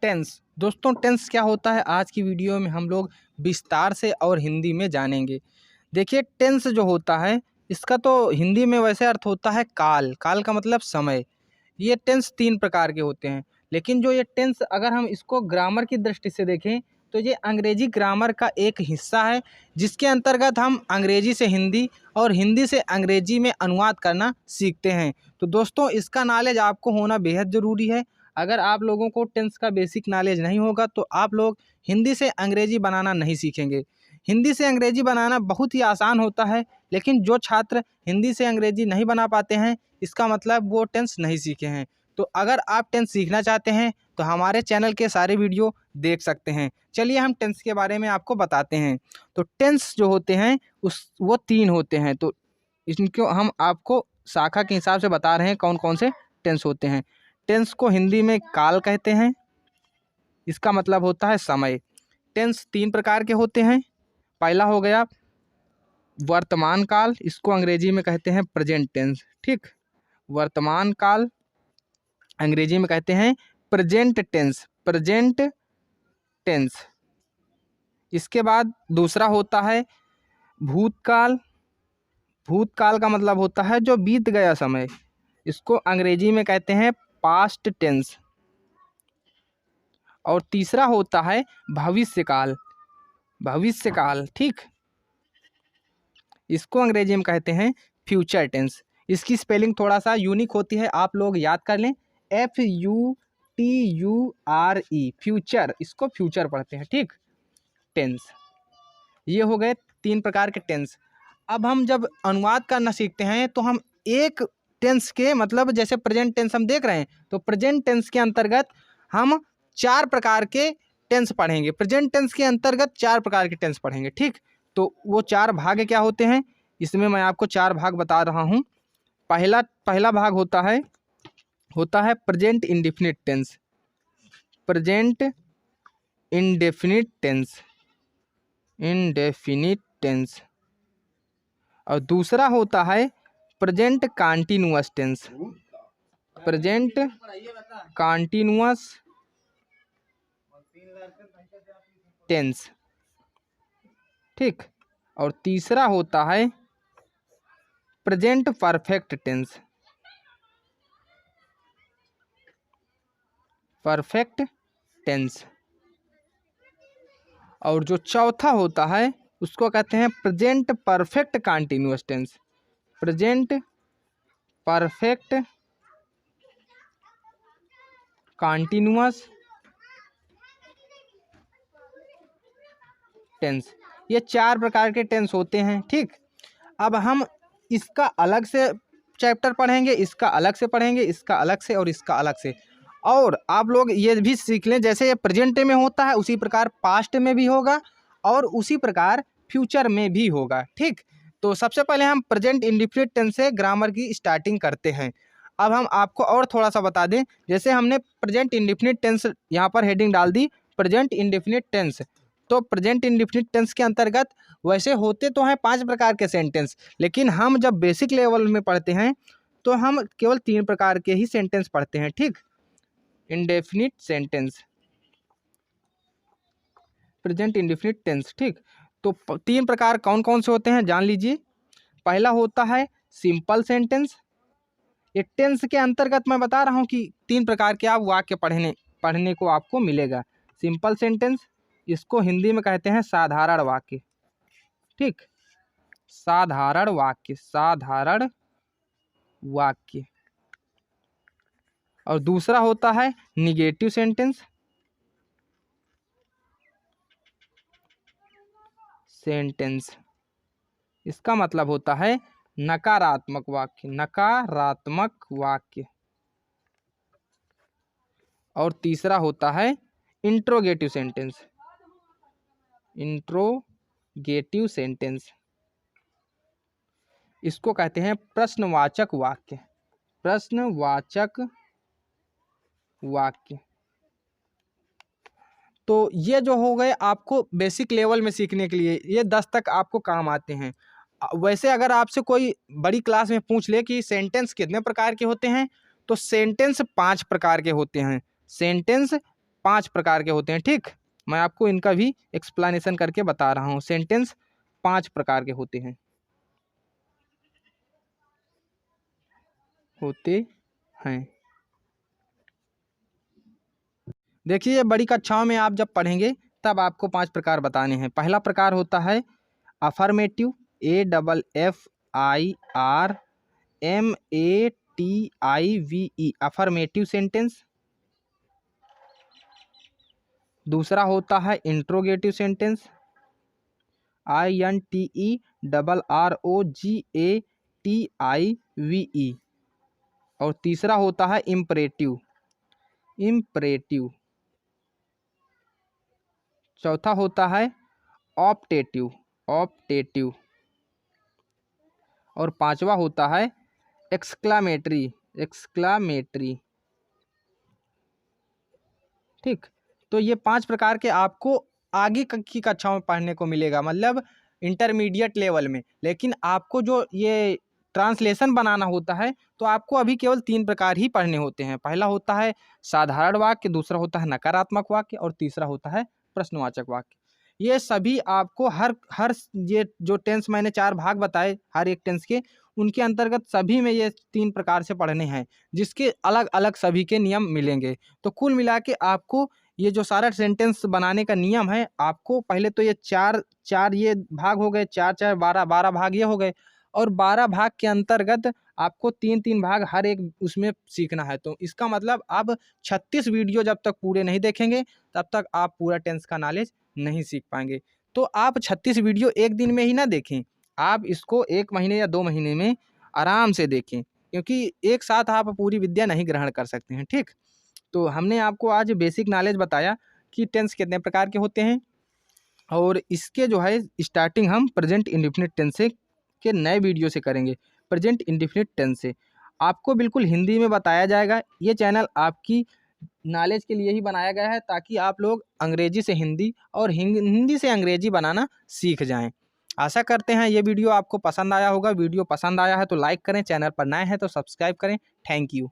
Tense. दोस्तों tense क्या होता है आज की वीडियो में हम लोग विस्तार से और हिंदी में जानेंगे। देखिए टेंस जो होता है इसका तो हिंदी में वैसे अर्थ होता है काल। काल का मतलब समय। ये टेंस 3 प्रकार के होते हैं, लेकिन जो ये टेंस अगर हम इसको ग्रामर की दृष्टि से देखें तो ये अंग्रेजी ग्रामर का एक हिस्सा है, जिसके अंतर्गत हम अंग्रेजी से हिंदी और हिंदी से अंग्रेजी में अनुवाद करना सीखते हैं। तो दोस्तों इसका नॉलेज आपको होना बेहद ज़रूरी है। अगर आप लोगों को टेंस का बेसिक नॉलेज नहीं होगा तो आप लोग हिंदी से अंग्रेजी बनाना नहीं सीखेंगे। हिंदी से अंग्रेजी बनाना बहुत ही आसान होता है, लेकिन जो छात्र हिंदी से अंग्रेजी नहीं बना पाते हैं इसका मतलब वो टेंस नहीं सीखे हैं। तो अगर आप टेंस सीखना चाहते हैं तो हमारे चैनल के सारे वीडियो देख सकते हैं। चलिए हम टेंस के बारे में आपको बताते हैं। तो टेंस जो होते हैं वो 3 होते हैं। तो इनको हम आपको शाखा के हिसाब से बता रहे हैं कौन कौन से टेंस होते हैं। टेंस को हिंदी में काल कहते हैं, इसका मतलब होता है समय। टेंस 3 प्रकार के होते हैं। पहला हो गया वर्तमान काल, इसको अंग्रेजी में कहते हैं प्रेजेंट टेंस। ठीक, वर्तमान काल अंग्रेजी में कहते हैं प्रेजेंट टेंस। Present tense. इसके बाद दूसरा होता है भूतकाल। भूतकाल का मतलब होता है जो बीत गया समय, इसको अंग्रेजी में कहते हैं पास्ट टेंस। और तीसरा होता है भविष्यकाल। भविष्यकाल, ठीक, इसको अंग्रेजी में कहते हैं फ्यूचर टेंस। इसकी स्पेलिंग थोड़ा सा यूनिक होती है, आप लोग याद कर लें, FUTURE, फ्यूचर, इसको फ्यूचर पढ़ते हैं। ठीक, टेंस। ये हो गए 3 प्रकार के टेंस। अब हम जब अनुवाद करना सीखते हैं तो हम एक टेंस के मतलब जैसे प्रेजेंट टेंस हम देख रहे हैं तो प्रेजेंट टेंस के अंतर्गत हम 4 प्रकार के टेंस पढ़ेंगे। प्रेजेंट टेंस के अंतर्गत 4 प्रकार के टेंस पढ़ेंगे। ठीक, तो वो 4 भाग क्या होते हैं, इसमें मैं आपको 4 भाग बता रहा हूँ। पहला भाग होता है present indefinite tense. Present indefinite tense, indefinite tense. और दूसरा होता है present continuous tense. Present continuous tense. ठीक, और तीसरा होता है present perfect tense. Perfect tense. और जो चौथा होता है उसको कहते हैं present perfect continuous tense. Present perfect continuous tense. ये 4 प्रकार के टेंस होते हैं। ठीक, अब हम इसका अलग से चैप्टर पढ़ेंगे, इसका अलग से पढ़ेंगे, इसका अलग से और इसका अलग से। और आप लोग ये भी सीख लें जैसे ये प्रेजेंट में होता है उसी प्रकार पास्ट में भी होगा और उसी प्रकार फ्यूचर में भी होगा। ठीक, तो सबसे पहले हम प्रेजेंट इंडेफिनिट टेंस से ग्रामर की स्टार्टिंग करते हैं। अब हम आपको और थोड़ा सा बता दें, जैसे हमने प्रेजेंट इंडेफिनिट टेंस यहाँ पर हेडिंग डाल दी प्रेजेंट इंडेफिनिट टेंस। तो प्रेजेंट इंडेफिनिट टेंस के अंतर्गत वैसे होते तो हैं 5 प्रकार के सेंटेंस, लेकिन हम जब बेसिक लेवल में पढ़ते हैं तो हम केवल 3 प्रकार के ही सेंटेंस पढ़ते हैं। ठीक, indefinite sentence, present indefinite tense. ठीक, तो 3 प्रकार कौन कौन से होते हैं जान लीजिए। पहला होता है सिंपल सेंटेंस। ये टेंस के अंतर्गत मैं बता रहा हूँ कि 3 प्रकार के आप वाक्य पढ़ने को आपको मिलेगा। सिंपल सेंटेंस, इसको हिंदी में कहते हैं साधारण वाक्य। ठीक, साधारण वाक्य, साधारण वाक्य। और दूसरा होता है निगेटिव सेंटेंस। सेंटेंस, इसका मतलब होता है नकारात्मक वाक्य, नकारात्मक वाक्य। और तीसरा होता है इंट्रोगेटिव सेंटेंस। इंट्रोगेटिव सेंटेंस, इसको कहते हैं प्रश्नवाचक वाक्य। प्रश्नवाचक वाक्य। तो ये जो हो गए आपको बेसिक लेवल में सीखने के लिए, ये 10 तक आपको काम आते हैं। वैसे अगर आपसे कोई बड़ी क्लास में पूछ ले कि सेंटेंस कितने प्रकार के होते हैं तो सेंटेंस 5 प्रकार के होते हैं। सेंटेंस 5 प्रकार के होते हैं। ठीक, मैं आपको इनका भी एक्सप्लेनेशन करके बता रहा हूँ। सेंटेंस 5 प्रकार के होते हैं देखिए, बड़ी कक्षाओं में आप जब पढ़ेंगे तब आपको 5 प्रकार बताने हैं। पहला प्रकार होता है अफर्मेटिव, AFFIRMATIVE, अफर्मेटिव सेंटेंस। दूसरा होता है इंट्रोगेटिव सेंटेंस, INTERROGATIVE। और तीसरा होता है इम्परेटिव। चौथा होता है ऑप्टेटिव। और पांचवा होता है एक्सक्लामेटरी। ठीक, तो ये 5 प्रकार के आपको आगे की कक्षाओं में पढ़ने को मिलेगा, मतलब इंटरमीडिएट लेवल में। लेकिन आपको जो ये ट्रांसलेशन बनाना होता है तो आपको अभी केवल 3 प्रकार ही पढ़ने होते हैं। पहला होता है साधारण वाक्य, दूसरा होता है नकारात्मक वाक्य और तीसरा होता है प्रश्नवाचक वाक्य। ये सभी आपको हर ये जो टेंस मैंने 4 भाग बताए हर एक टेंस के, उनके अंतर्गत सभी में ये 3 प्रकार से पढ़ने हैं, जिसके अलग अलग सभी के नियम मिलेंगे। तो कुल मिला के आपको ये जो सारा सेंटेंस बनाने का नियम है, आपको पहले तो ये चार ये भाग हो गए, 4 12 भाग ये हो गए। और 12 भाग के अंतर्गत आपको 3 भाग हर एक उसमें सीखना है। तो इसका मतलब आप 36 वीडियो जब तक पूरे नहीं देखेंगे तब तक आप पूरा टेंस का नॉलेज नहीं सीख पाएंगे। तो आप 36 वीडियो एक दिन में ही ना देखें, आप इसको 1 महीने या 2 महीने में आराम से देखें, क्योंकि एक साथ आप पूरी विद्या नहीं ग्रहण कर सकते हैं। ठीक, तो हमने आपको आज बेसिक नॉलेज बताया कि टेंस कितने प्रकार के होते हैं, और इसके जो है स्टार्टिंग हम प्रेजेंट इंडेफिनिट टेंस से के नए वीडियो से करेंगे। प्रेजेंट इंडेफिनिट टेंस से आपको बिल्कुल हिंदी में बताया जाएगा। ये चैनल आपकी नॉलेज के लिए ही बनाया गया है, ताकि आप लोग अंग्रेजी से हिंदी और हिंदी से अंग्रेजी बनाना सीख जाएं। आशा करते हैं ये वीडियो आपको पसंद आया होगा। वीडियो पसंद आया है तो लाइक करें, चैनल पर नए हैं तो सब्सक्राइब करें। Thank you.